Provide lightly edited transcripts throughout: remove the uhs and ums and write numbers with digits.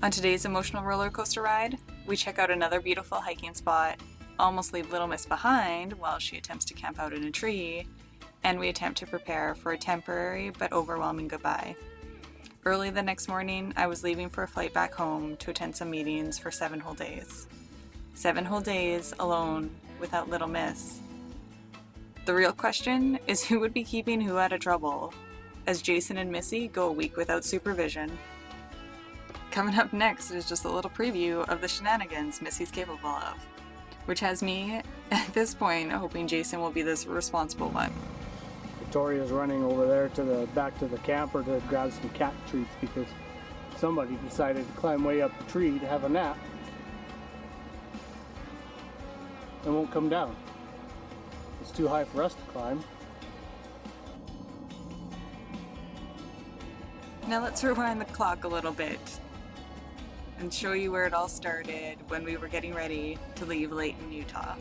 On today's emotional roller coaster ride, we check out another beautiful hiking spot, almost leave Little Miss behind while she attempts to camp out in a tree, and we attempt to prepare for a temporary but overwhelming goodbye. Early the next morning, I was leaving for a flight back home to attend some meetings for 7 whole days. 7 whole days alone without Little Miss. The real question is who would be keeping who out of trouble, as Jason and Missy go a week without supervision. Coming up next is just a little preview of the shenanigans Missy's capable of, which has me, at this point, hoping Jason will be this responsible one. Victoria's running over there back to the camper to grab some cat treats because somebody decided to climb way up the tree to have a nap and won't come down. It's too high for us to climb. Now let's rewind the clock a little bit and show you where it all started when we were getting ready to leave Layton, Utah.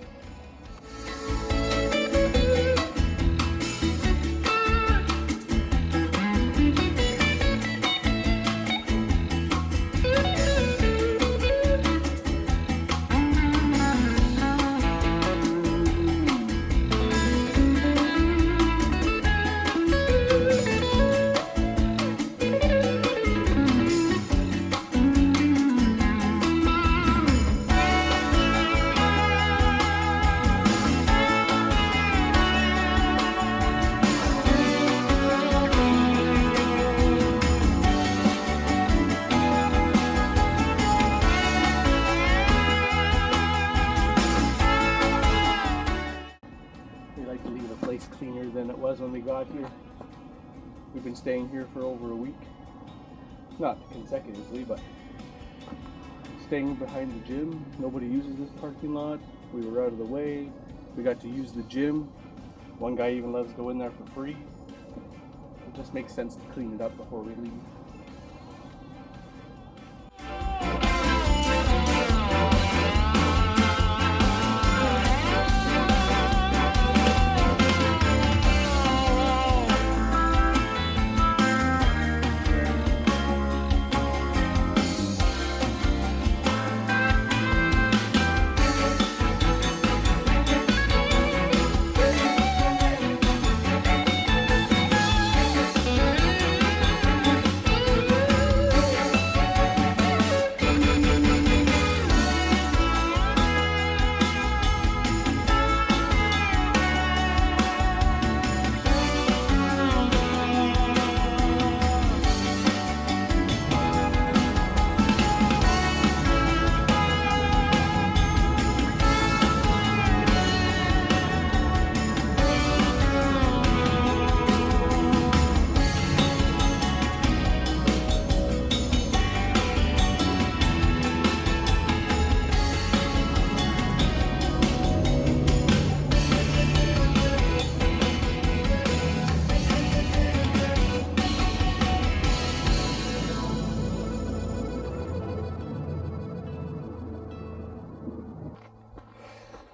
Cleaner than it was when we got here. We've been staying here for over a week. Not consecutively, but staying behind the gym. Nobody uses this parking lot. We were out of the way. We got to use the gym. One guy even let us go in there for free. It just makes sense to clean it up before we leave.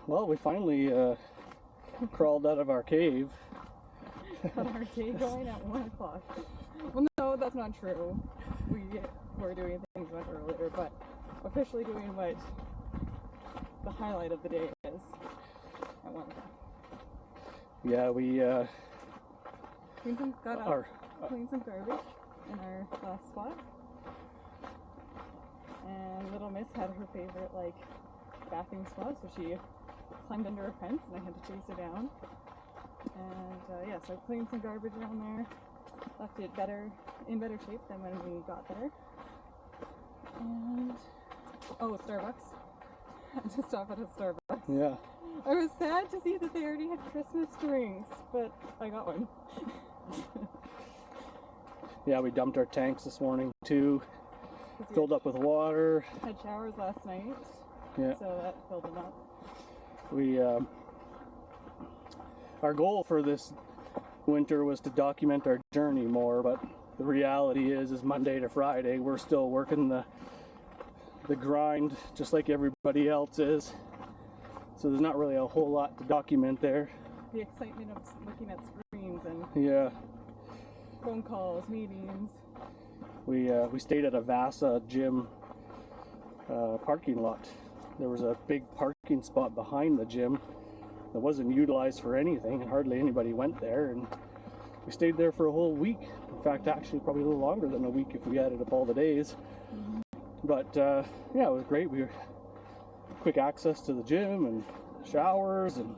Well, we finally crawled out of our cave. Got our day going at 1 o'clock. Well, no, that's not true. We were doing things much earlier, but officially doing what the highlight of the day is at 1 o'clock. Yeah, we Cleaned some garbage in our last spot. And Little Miss had her favorite, bathing spot, so she climbed under a fence and I had to chase her down. And so I cleaned some garbage around there, left it in better shape than when we got there. And Starbucks. I had to stop at a Starbucks. Yeah. I was sad to see that they already had Christmas drinks, but I got one. Yeah, we dumped our tanks this morning too. Filled up with water. Had showers last night. Yeah. So that filled them up. We our goal for this winter was to document our journey more, but the reality is Monday to Friday we're still working the grind just like everybody else is. So there's not really a whole lot to document there. The excitement of looking at screens and Yeah. phone calls, meetings. We stayed at a Vasa gym parking lot. There was a big parking spot behind the gym that wasn't utilized for anything, and hardly anybody went there, and we stayed there for a whole week. In fact, actually probably a little longer than a week if we added up all the days. But yeah, it was great. We were quick access to the gym and showers and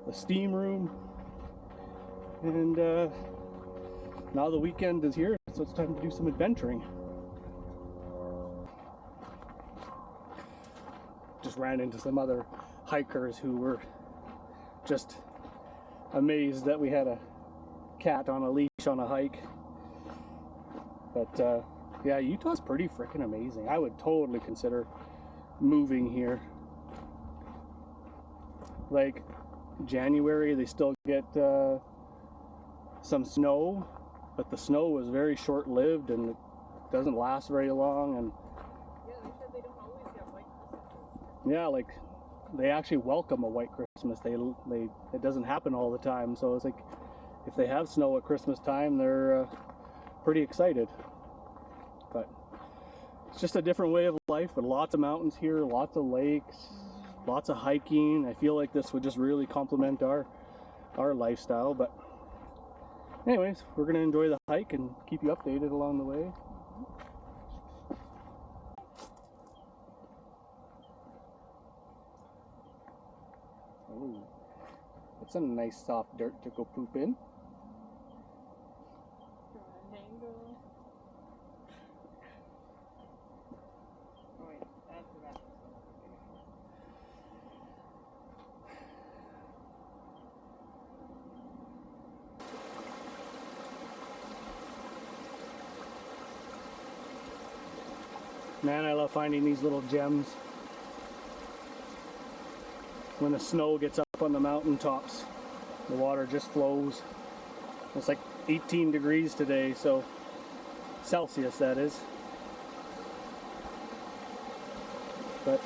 the steam room, and now the weekend is here, so it's time to do some adventuring. Just ran into some other hikers who were just amazed that we had a cat on a leash on a hike. But yeah, Utah's pretty freaking amazing. I would totally consider moving here. Like January, they still get some snow, but the snow was very short-lived and it doesn't last very long. And yeah, they said they don't always get white Christmases. yeah, like they actually welcome a white Christmas. It doesn't happen all the time. So it's like if they have snow at Christmas time, they're pretty excited. But it's just a different way of life, with lots of mountains here, lots of lakes, lots of hiking. I feel like this would just really complement our lifestyle. But anyways, we're gonna enjoy the hike and keep you updated along the way. Oh, it's a nice soft dirt to go poop in. Triangle. Oh wait, that's the best one. Man, I love finding these little gems. When the snow gets up on the mountain tops, the water just flows. It's like 18 degrees today, so Celsius that is. But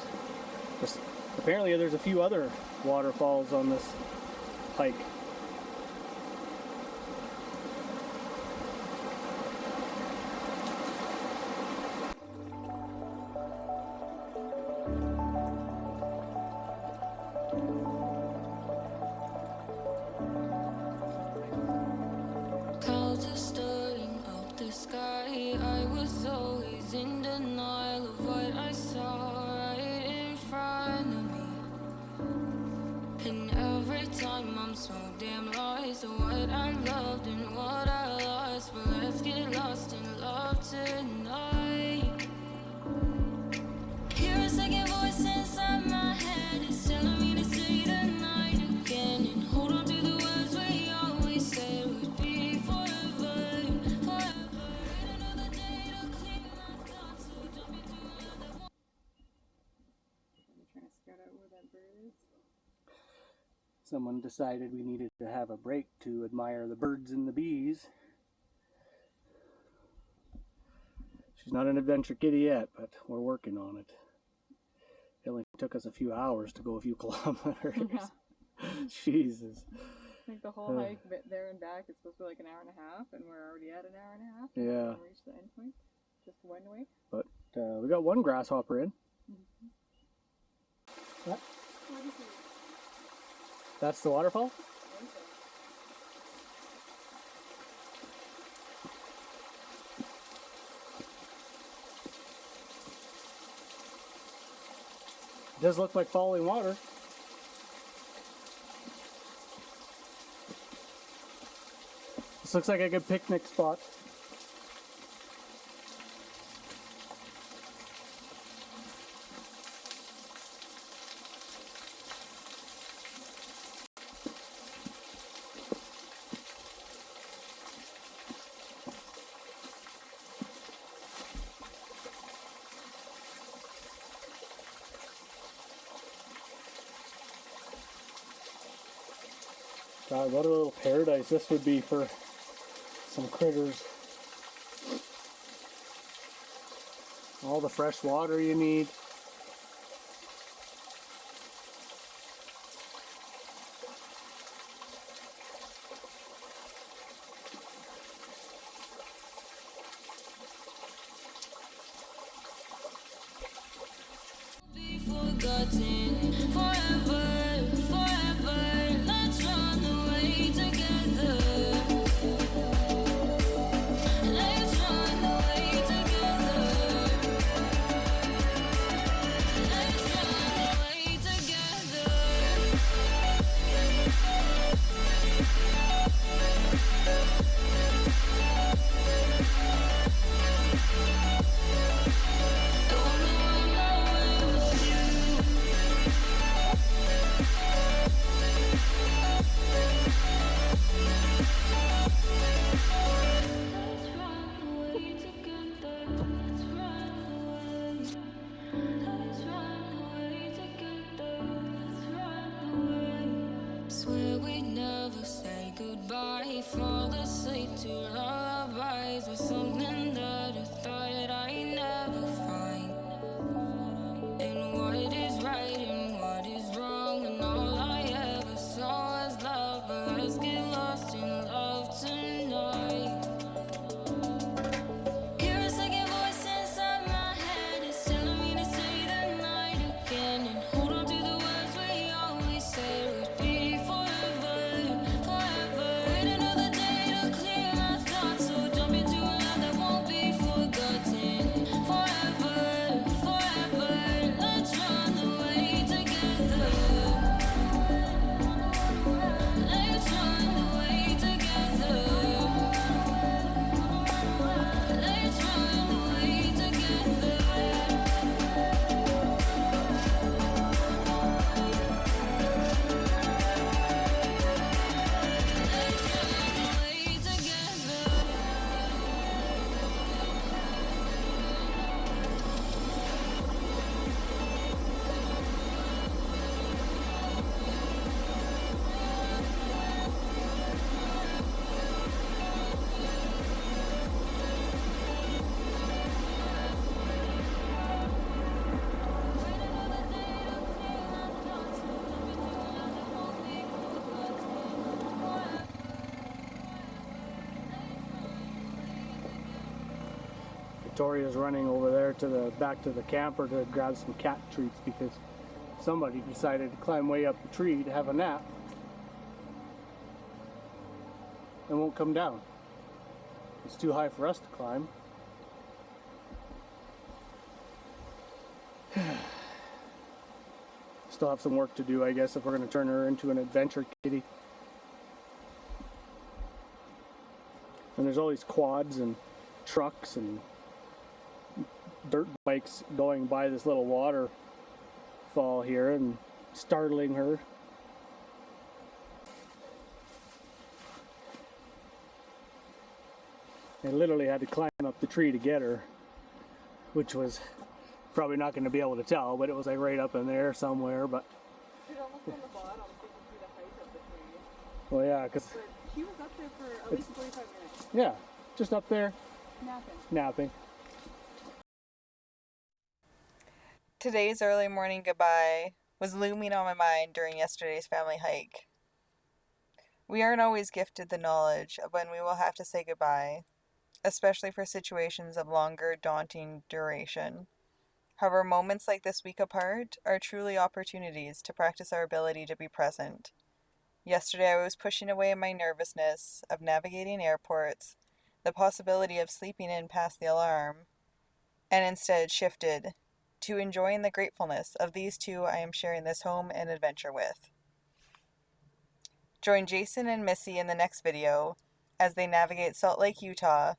apparently there's a few other waterfalls on this hike. Clouds are stirring up the sky. I was always in denial of what I saw right in front of me. And every time I'm so damn lost to what I loved and what I lost. But let's get lost in love tonight. Hear a second voice inside my head. It's telling me to say the night again and hold on to the words we always said would be forever, forever. Wait another day to clear my thoughts, so jump into another one. I'm trying to scout out where that bird is. Someone decided we needed to have a break to admire the birds and the bees. She's not an adventure kitty yet, but we're working on it. It only took us a few hours to go a few kilometers. Yeah. Jesus. I think the whole hike there and back is supposed to be like an hour and a half, and we're already at an hour and a half. Yeah. We reached the end point, just one way. But we got one grasshopper in. What? What do you see? That's the waterfall? I think so. It does look like falling water. This looks like a good picnic spot. God, what a little paradise this would be for some critters. All the fresh water you need. forgotten. Forever, forever, let's run away together. Let's run away together. Let's run away together. Swear we'd never say goodbye. Fall asleep to lullabies with something that I thought I'd never find. And what is right and what is wrong, and all I ever saw was love. But let's get lost in love tonight. Hear a second voice inside my head. It's telling me to say the night again and hold on to the words we always said would be forever, forever. Wait another day to clear my thoughts, so jump into a love that won't be forgotten. Forever, forever, let's run away together. Let's run away together. Let's run away together. Let's run away together. Victoria's running over there to the back to the camper to grab some cat treats because somebody decided to climb way up the tree to have a nap and won't come down. It's too high for us to climb. Still have some work to do, I guess, if we're going to turn her into an adventure kitty. And there's all these quads and trucks and dirt bikes going by this little waterfall here and startling her. I literally had to climb up the tree to get her, which was probably not going to be able to tell, but it was like right up in there somewhere. But It's almost on the bottom, so you can see the height of the tree. well, yeah, because But she was up there for at least 45 minutes, yeah, just up there napping. napping. Today's early morning goodbye was looming on my mind during yesterday's family hike. We aren't always gifted the knowledge of when we will have to say goodbye, especially for situations of longer, daunting duration. However, moments like this week apart are truly opportunities to practice our ability to be present. Yesterday, I was pushing away my nervousness of navigating airports, the possibility of sleeping in past the alarm, and instead shifted to enjoying the gratefulness of these two I am sharing this home and adventure with. Join Jason and Missy in the next video as they navigate Salt Lake, Utah,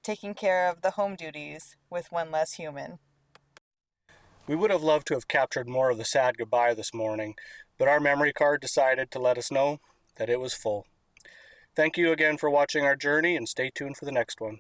taking care of the home duties with one less human. We would have loved to have captured more of the sad goodbye this morning, but our memory card decided to let us know that it was full. Thank you again for watching our journey, and stay tuned for the next one.